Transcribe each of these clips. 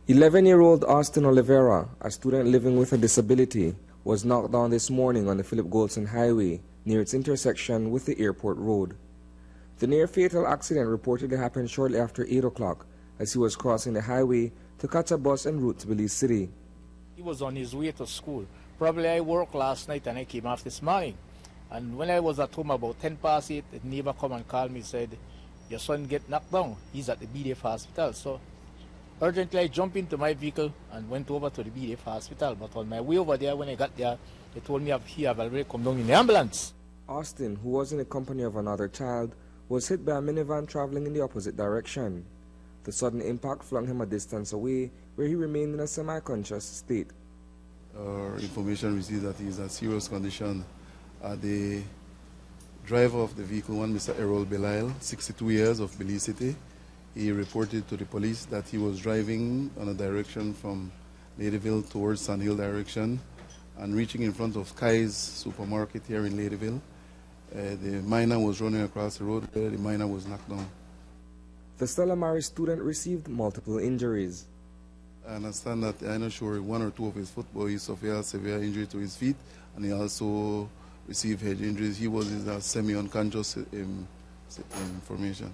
11-year-old Austin Olivera, a student living with a disability, was knocked down this morning on the Philip Goldson Highway near its intersection with the airport road. The near-fatal accident reportedly happened shortly after 8 o'clock as he was crossing the highway to catch a bus en route to Belize City. He was on his way to school. Probably I worked last night and I came off this morning. And when I was at home about 8:10, the neighbor come and called me and said, "Your son get knocked down. He's at the BDF hospital." So urgently I jumped into my vehicle and went over to the BDF hospital. But on my way over there, when I got there, they told me he had already come down in the ambulance. Austin, who was in the company of another child, was hit by a minivan traveling in the opposite direction. The sudden impact flung him a distance away, where he remained in a semi-conscious state. Our information received that he is in serious condition. The driver of the vehicle, one Mr. Errol Belize, 62 years, of Belize City, he reported to the police that he was driving on a direction from Ladyville towards Sand Hill direction and reaching in front of Kai's supermarket here in Ladyville. The minor was running across the road where the minor was knocked down. The Stella student received multiple injuries. I understand that, I'm not sure, one or two of his foot, but he suffered severe injury to his feet, and he also received head injuries. He was in a semi-unconscious information.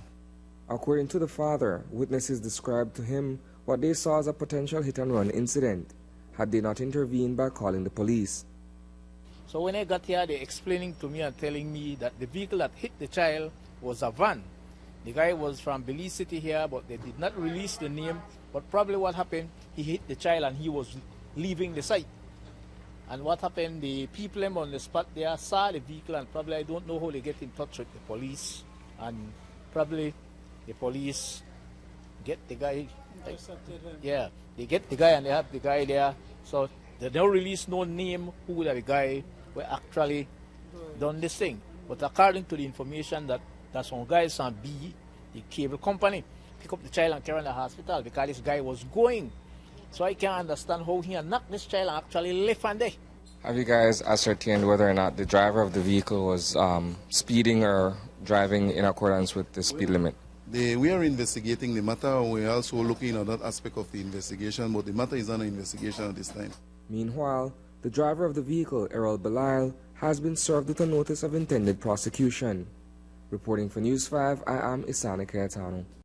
According to the father, witnesses described to him what they saw as a potential hit-and-run incident, had they not intervened by calling the police. So when I got here, they explaining to me and telling me that the vehicle that hit the child was a van. The guy was from Belize City here, but they did not release the name. But probably what happened, he hit the child and he was leaving the site. And what happened, the people on the spot there saw the vehicle, and probably I don't know how they get in touch with the police. And probably the police get the guy. Yeah, they get the guy and they have the guy there. So they don't release no name who the guy were actually done this thing. But according to the information that some guys on B, the cable company, pick up the child and carry him to the hospital because this guy was going. So I can't understand how he knocked this child and actually left on there. Have you guys ascertained whether or not the driver of the vehicle was speeding or driving in accordance with the speed limit? We are investigating the matter. We are also looking at that aspect of the investigation, but the matter is under investigation at this time. Meanwhile, the driver of the vehicle, Errol Belize, has been served with a notice of intended prosecution. Reporting for News 5, I am Isani Cayetano.